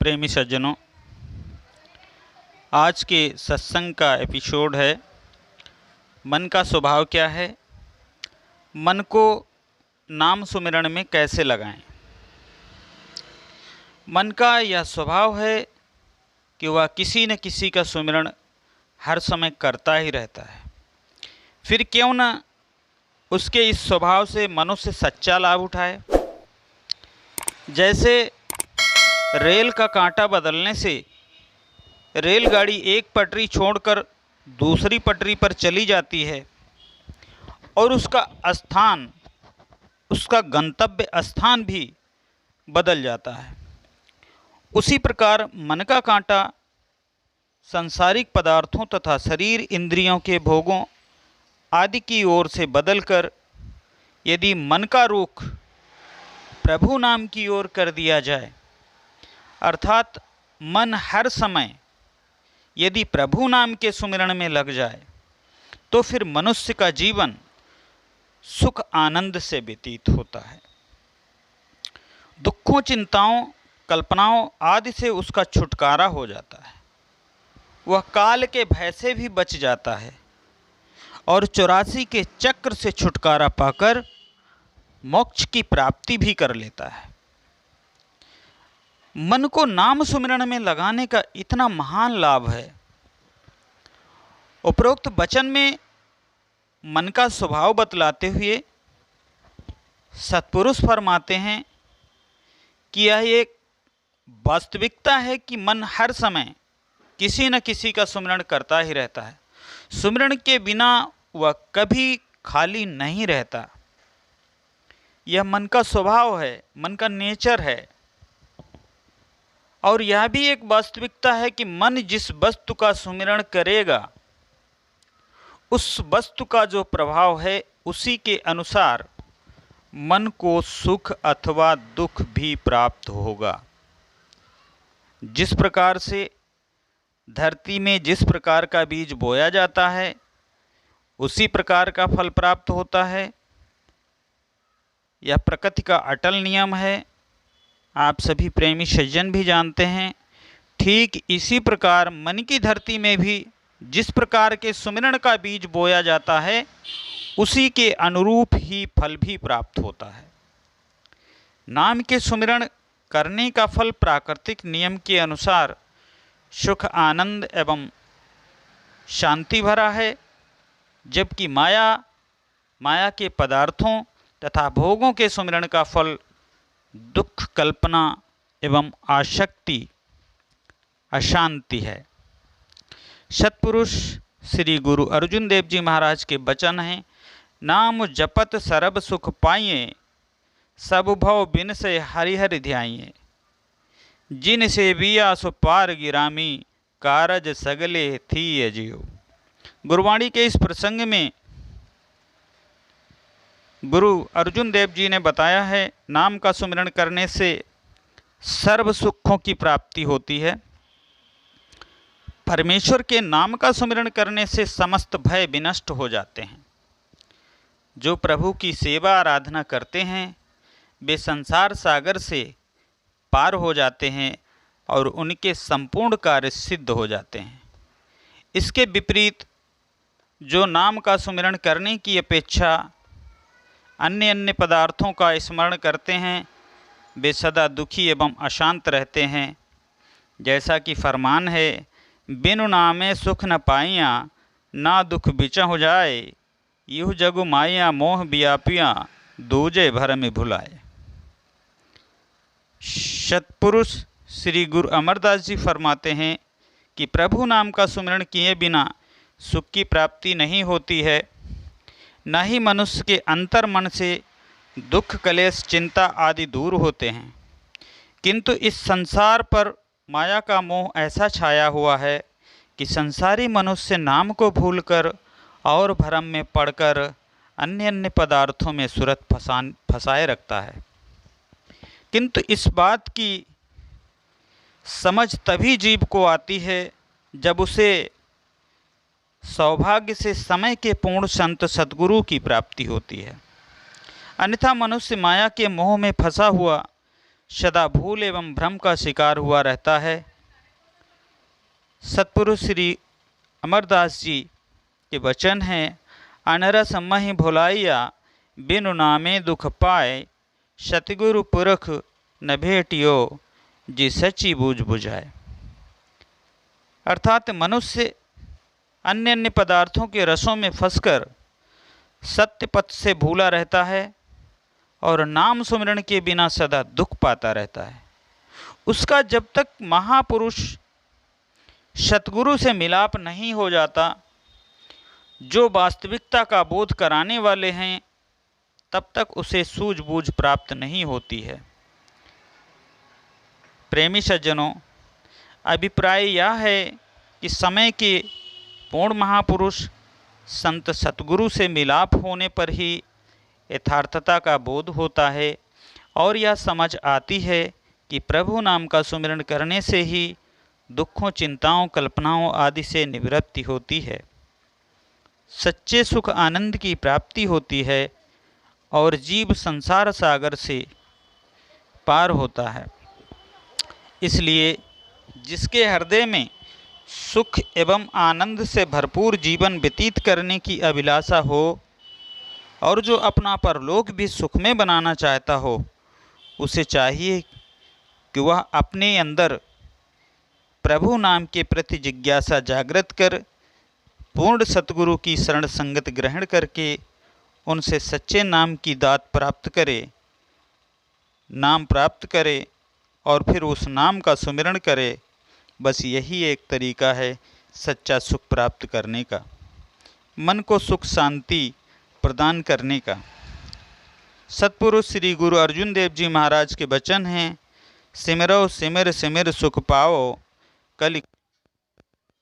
प्रेमी सज्जनों, आज के सत्संग का एपिसोड है मन का स्वभाव क्या है, मन को नाम सुमिरन में कैसे लगाएं। मन का यह स्वभाव है कि वह किसी न किसी का सुमिरन हर समय करता ही रहता है। फिर क्यों न उसके इस स्वभाव से मनुष्य सच्चा लाभ उठाए। जैसे रेल का कांटा बदलने से रेलगाड़ी एक पटरी छोड़कर दूसरी पटरी पर चली जाती है और उसका गंतव्य स्थान भी बदल जाता है। उसी प्रकार मन का कांटा सांसारिक पदार्थों तथा शरीर इंद्रियों के भोगों आदि की ओर से बदलकर यदि मन का रुख प्रभु नाम की ओर कर दिया जाए, अर्थात मन हर समय यदि प्रभु नाम के सुमिरन में लग जाए, तो फिर मनुष्य का जीवन सुख आनंद से व्यतीत होता है। दुखों, चिंताओं, कल्पनाओं आदि से उसका छुटकारा हो जाता है। वह काल के भय से भी बच जाता है और 84 के चक्र से छुटकारा पाकर मोक्ष की प्राप्ति भी कर लेता है। मन को नाम सुमिरन में लगाने का इतना महान लाभ है। उपरोक्त वचन में मन का स्वभाव बतलाते हुए सत्पुरुष फरमाते हैं कि यह एक वास्तविकता है कि मन हर समय किसी न किसी का सुमिरन करता ही रहता है। सुमिरन के बिना वह कभी खाली नहीं रहता। यह मन का स्वभाव है, मन का नेचर है। और यह भी एक वास्तविकता है कि मन जिस वस्तु का सुमिरन करेगा, उस वस्तु का जो प्रभाव है, उसी के अनुसार मन को सुख अथवा दुख भी प्राप्त होगा। जिस प्रकार से धरती में जिस प्रकार का बीज बोया जाता है, उसी प्रकार का फल प्राप्त होता है। यह प्रकृति का अटल नियम है, आप सभी प्रेमी सज्जन भी जानते हैं। ठीक इसी प्रकार मन की धरती में भी जिस प्रकार के सुमिरन का बीज बोया जाता है, उसी के अनुरूप ही फल भी प्राप्त होता है। नाम के सुमिरन करने का फल प्राकृतिक नियम के अनुसार सुख, आनंद एवं शांति भरा है, जबकि माया के पदार्थों तथा भोगों के सुमिरन का फल दुख, कल्पना एवं आसक्ति, अशांति है। सत्पुरुष श्री गुरु अर्जुन देव जी महाराज के वचन हैं, नाम जपत सरब सुख पाइए, सब भव बिन से हरिहर ध्याइए, जिन से बिया सो पार गिरामी, कारज सगले थी अजियो। गुरुवाणी के इस प्रसंग में गुरु अर्जुन देव जी ने बताया है, नाम का सुमिरन करने से सर्व सुखों की प्राप्ति होती है। परमेश्वर के नाम का सुमिरन करने से समस्त भय विनष्ट हो जाते हैं। जो प्रभु की सेवा आराधना करते हैं, वे संसार सागर से पार हो जाते हैं और उनके संपूर्ण कार्य सिद्ध हो जाते हैं। इसके विपरीत जो नाम का सुमिरन करने की अपेक्षा अन्य पदार्थों का स्मरण करते हैं, वे सदा दुखी एवं अशांत रहते हैं। जैसा कि फरमान है, बिनु नामे सुख न पाइया, ना दुख बिचा हो जाए, यूँ जगु माया मोह व्यापिया, दूजे भर में भुलाए। सत्पुरुष श्री गुरु अमरदास जी फरमाते हैं कि प्रभु नाम का सुमिरन किए बिना सुख की प्राप्ति नहीं होती है, न ही मनुष्य के अंतर मन से दुख, कलेश, चिंता आदि दूर होते हैं। किंतु इस संसार पर माया का मोह ऐसा छाया हुआ है कि संसारी मनुष्य नाम को भूलकर और भ्रम में पड़कर अन्य पदार्थों में सूरत फंसाए रखता है। किंतु इस बात की समझ तभी जीव को आती है जब उसे सौभाग्य से समय के पूर्ण संत सद्गुरु की प्राप्ति होती है। अन्यथा मनुष्य माया के मोह में फंसा हुआ सदा भूल एवं भ्रम का शिकार हुआ रहता है। सतपुरुष श्री अमरदास जी के वचन हैं, अनरस महि भुलाइया बिनु नामे दुख पाए, सतगुरु पुरख न भेटियो जी सच्ची बूझ बुझाए। अर्थात मनुष्य अन्य अन्य पदार्थों के रसों में फंसकर सत्य पथ से भूला रहता है और नाम सुमिरण के बिना सदा दुख पाता रहता है। उसका जब तक महापुरुष सतगुरु से मिलाप नहीं हो जाता, जो वास्तविकता का बोध कराने वाले हैं, तब तक उसे सूझबूझ प्राप्त नहीं होती है। प्रेमी सज्जनों, अभिप्राय यह है कि समय के पूर्ण महापुरुष संत सतगुरु से मिलाप होने पर ही यथार्थता का बोध होता है और यह समझ आती है कि प्रभु नाम का सुमिरन करने से ही दुखों, चिंताओं, कल्पनाओं आदि से निवृत्ति होती है, सच्चे सुख आनंद की प्राप्ति होती है और जीव संसार सागर से पार होता है। इसलिए जिसके हृदय में सुख एवं आनंद से भरपूर जीवन व्यतीत करने की अभिलाषा हो और जो अपना परलोक भी सुखमय बनाना चाहता हो, उसे चाहिए कि वह अपने अंदर प्रभु नाम के प्रति जिज्ञासा जागृत कर पूर्ण सतगुरु की शरण संगत ग्रहण करके उनसे सच्चे नाम की दात प्राप्त करे, नाम प्राप्त करे और फिर उस नाम का सुमिरन करे। बस यही एक तरीका है सच्चा सुख प्राप्त करने का, मन को सुख शांति प्रदान करने का। सतपुरुष श्री गुरु अर्जुन देव जी महाराज के वचन हैं, सिमरो सिमिर सिमिर सुख पाओ,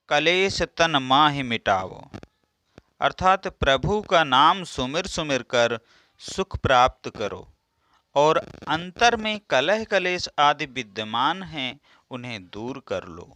कलेश तन माहि मिटाओ। अर्थात प्रभु का नाम सुमिर सुमिर कर सुख प्राप्त करो और अंतर में कलह कलेश आदि विद्यमान हैं, उन्हें दूर कर लो।